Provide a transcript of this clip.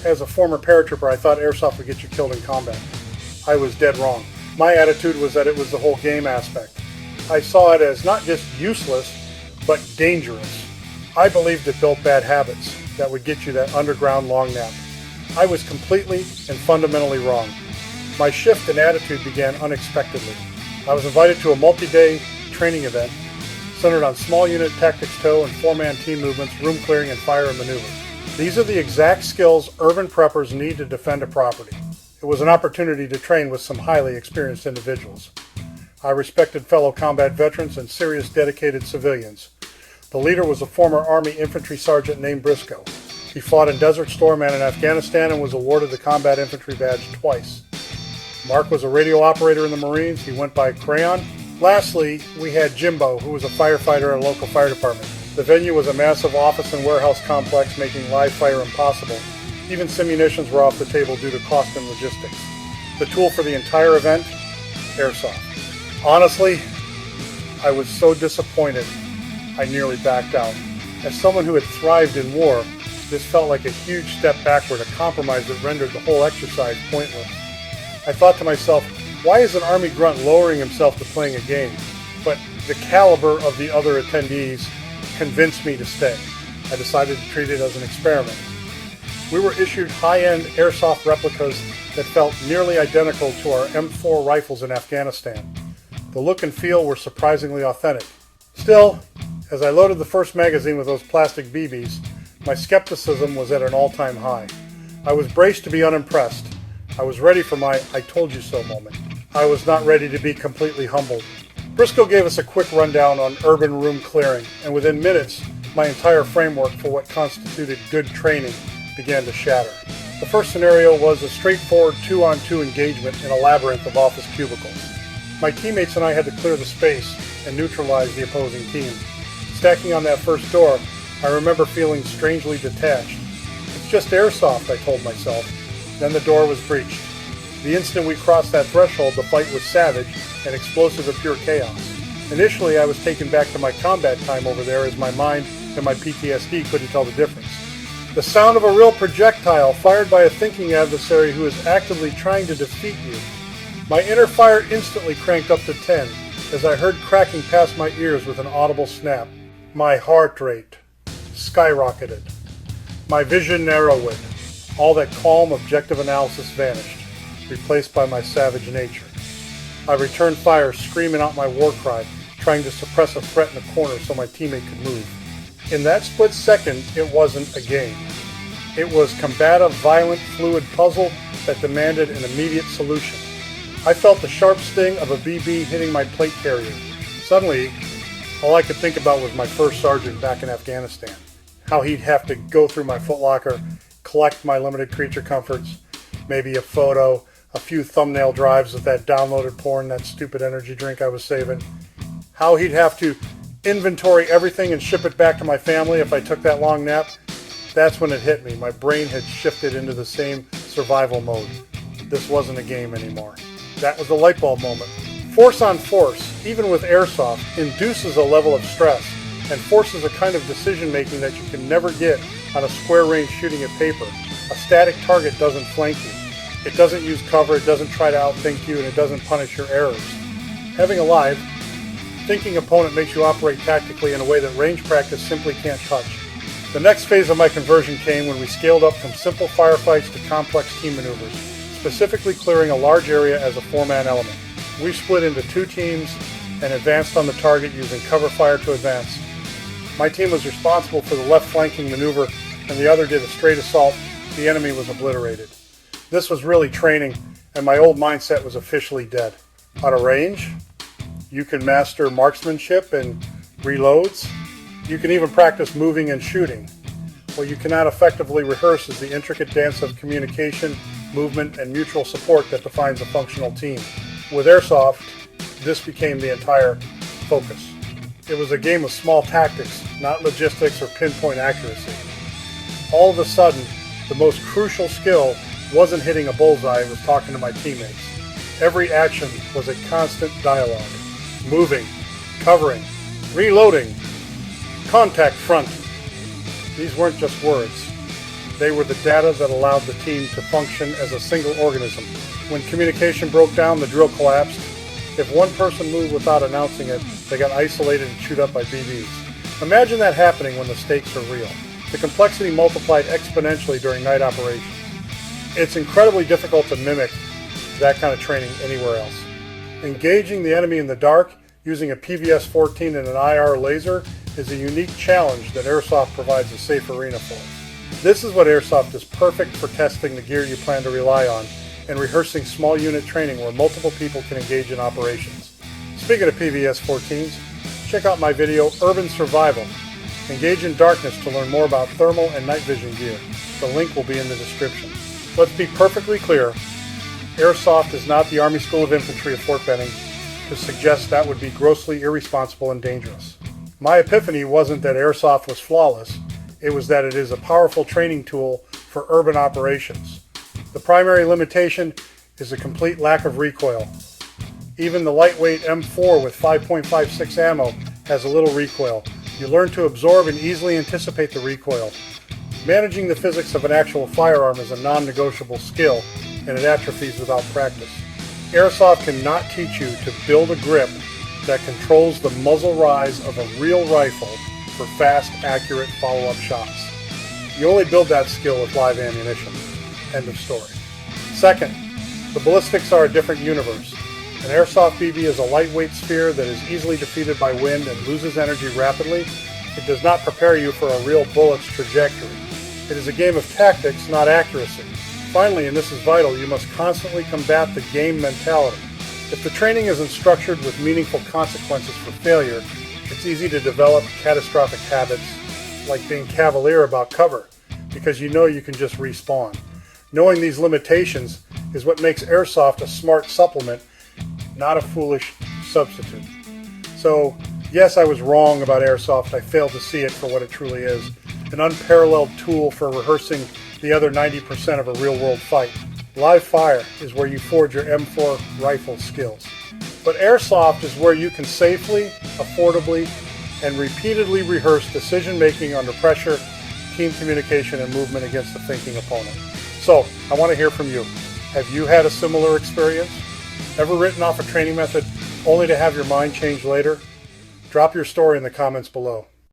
As a former paratrooper, I thought airsoft would get you killed in combat. I was dead wrong. My attitude was that it was the whole game aspect. I saw it as not just useless, but dangerous. I believed it built bad habits that would get you that underground long nap. I was completely and fundamentally wrong. My shift in attitude began unexpectedly. I was invited to a multi-day training event centered on small unit tactics tow and four-man team movements, room clearing, and fire and maneuver. These are the exact skills urban preppers need to defend a property. It was an opportunity to train with some highly experienced individuals. I respected fellow combat veterans and serious dedicated civilians. The leader was a former Army infantry sergeant named Briscoe. He fought in Desert Storm and in Afghanistan and was awarded the Combat Infantry Badge twice. Mark was a radio operator in the Marines. He went by Crayon. Lastly, we had Jimbo, who was a firefighter in a local fire department. The venue was a massive office and warehouse complex, making live fire impossible. Even simunitions were off the table due to cost and logistics. The tool for the entire event? Airsoft. Honestly, I was so disappointed, I nearly backed out. As someone who had thrived in war, this felt like a huge step backward, a compromise that rendered the whole exercise pointless. I thought to myself, why is an Army grunt lowering himself to playing a game? But the caliber of the other attendees convinced me to stay. I decided to treat it as an experiment. We were issued high-end airsoft replicas that felt nearly identical to our M4 rifles in Afghanistan. The look and feel were surprisingly authentic. Still, as I loaded the first magazine with those plastic BBs, my skepticism was at an all-time high. I was braced to be unimpressed. I was ready for my I told you so moment. I was not ready to be completely humbled. Briscoe gave us a quick rundown on urban room clearing, and within minutes, my entire framework for what constituted good training began to shatter. The first scenario was a straightforward 2-on-2 engagement in a labyrinth of office cubicles. My teammates and I had to clear the space and neutralize the opposing team. Stacking on that first door, I remember feeling strangely detached. It's just airsoft, I told myself. Then the door was breached. The instant we crossed that threshold, the fight was savage and explosive of pure chaos. Initially, I was taken back to my combat time over there as my mind and my PTSD couldn't tell the difference. The sound of a real projectile fired by a thinking adversary who is actively trying to defeat you. My inner fire instantly cranked up to 10 as I heard cracking past my ears with an audible snap. My heart rate skyrocketed. My vision narrowed. All that calm, objective analysis vanished, replaced by my savage nature. I returned fire, screaming out my war cry, trying to suppress a threat in a corner so my teammate could move. In that split second, it wasn't a game. It was combative, violent, fluid puzzle that demanded an immediate solution. I felt the sharp sting of a BB hitting my plate carrier. Suddenly, all I could think about was my first sergeant back in Afghanistan. How he'd have to go through my footlocker, collect my limited creature comforts, maybe a photo, a few thumbnail drives of that downloaded porn, that stupid energy drink I was saving. How he'd have to inventory everything and ship it back to my family if I took that long nap. That's when it hit me. My brain had shifted into the same survival mode. This wasn't a game anymore. That was the light bulb moment. Force on force, even with airsoft, induces a level of stress and forces a kind of decision making that you can never get on a square range shooting at paper. A static target doesn't flank you. It doesn't use cover, it doesn't try to outthink you, and it doesn't punish your errors. Having a live, thinking opponent makes you operate tactically in a way that range practice simply can't touch. The next phase of my conversion came when we scaled up from simple firefights to complex team maneuvers, specifically clearing a large area as a four-man element. We split into two teams and advanced on the target using cover fire to advance. My team was responsible for the left flanking maneuver and the other did a straight assault. The enemy was obliterated. This was really training, and my old mindset was officially dead. Out of range, you can master marksmanship and reloads. You can even practice moving and shooting. What you cannot effectively rehearse is the intricate dance of communication, movement, and mutual support that defines a functional team. With Airsoft, this became the entire focus. It was a game of small tactics, not logistics or pinpoint accuracy. All of a sudden, the most crucial skill wasn't hitting a bullseye, it was talking to my teammates. Every action was a constant dialogue. Moving, covering, reloading, contact front. These weren't just words. They were the data that allowed the team to function as a single organism. When communication broke down, the drill collapsed. If one person moved without announcing it, they got isolated and chewed up by BBs. Imagine that happening when the stakes are real. The complexity multiplied exponentially during night operations. It's incredibly difficult to mimic that kind of training anywhere else. Engaging the enemy in the dark using a PVS-14 and an IR laser is a unique challenge that Airsoft provides a safe arena for. This is what Airsoft is perfect for: testing the gear you plan to rely on and rehearsing small unit training where multiple people can engage in operations. Speaking of PVS-14s, check out my video, Urban Survival. Engage in darkness to learn more about thermal and night vision gear. The link will be in the description. Let's be perfectly clear, Airsoft is not the Army School of Infantry of Fort Benning. To suggest that would be grossly irresponsible and dangerous. My epiphany wasn't that Airsoft was flawless, it was that it is a powerful training tool for urban operations. The primary limitation is a complete lack of recoil. Even the lightweight M4 with 5.56 ammo has a little recoil. You learn to absorb and easily anticipate the recoil. Managing the physics of an actual firearm is a non-negotiable skill, and it atrophies without practice. Airsoft cannot teach you to build a grip that controls the muzzle rise of a real rifle for fast, accurate follow-up shots. You only build that skill with live ammunition. End of story. Second, the ballistics are a different universe. An Airsoft BB is a lightweight sphere that is easily defeated by wind and loses energy rapidly. It does not prepare you for a real bullet's trajectory. It is a game of tactics, not accuracy. Finally, and this is vital, you must constantly combat the game mentality. If the training isn't structured with meaningful consequences for failure, it's easy to develop catastrophic habits like being cavalier about cover because you know you can just respawn. Knowing these limitations is what makes Airsoft a smart supplement, not a foolish substitute. So, yes, I was wrong about Airsoft. I failed to see it for what it truly is, an unparalleled tool for rehearsing the other 90% of a real-world fight. Live fire is where you forge your M4 rifle skills. But Airsoft is where you can safely, affordably, and repeatedly rehearse decision-making under pressure, team communication, and movement against a thinking opponent. So, I want to hear from you. Have you had a similar experience? Ever written off a training method only to have your mind change later? Drop your story in the comments below.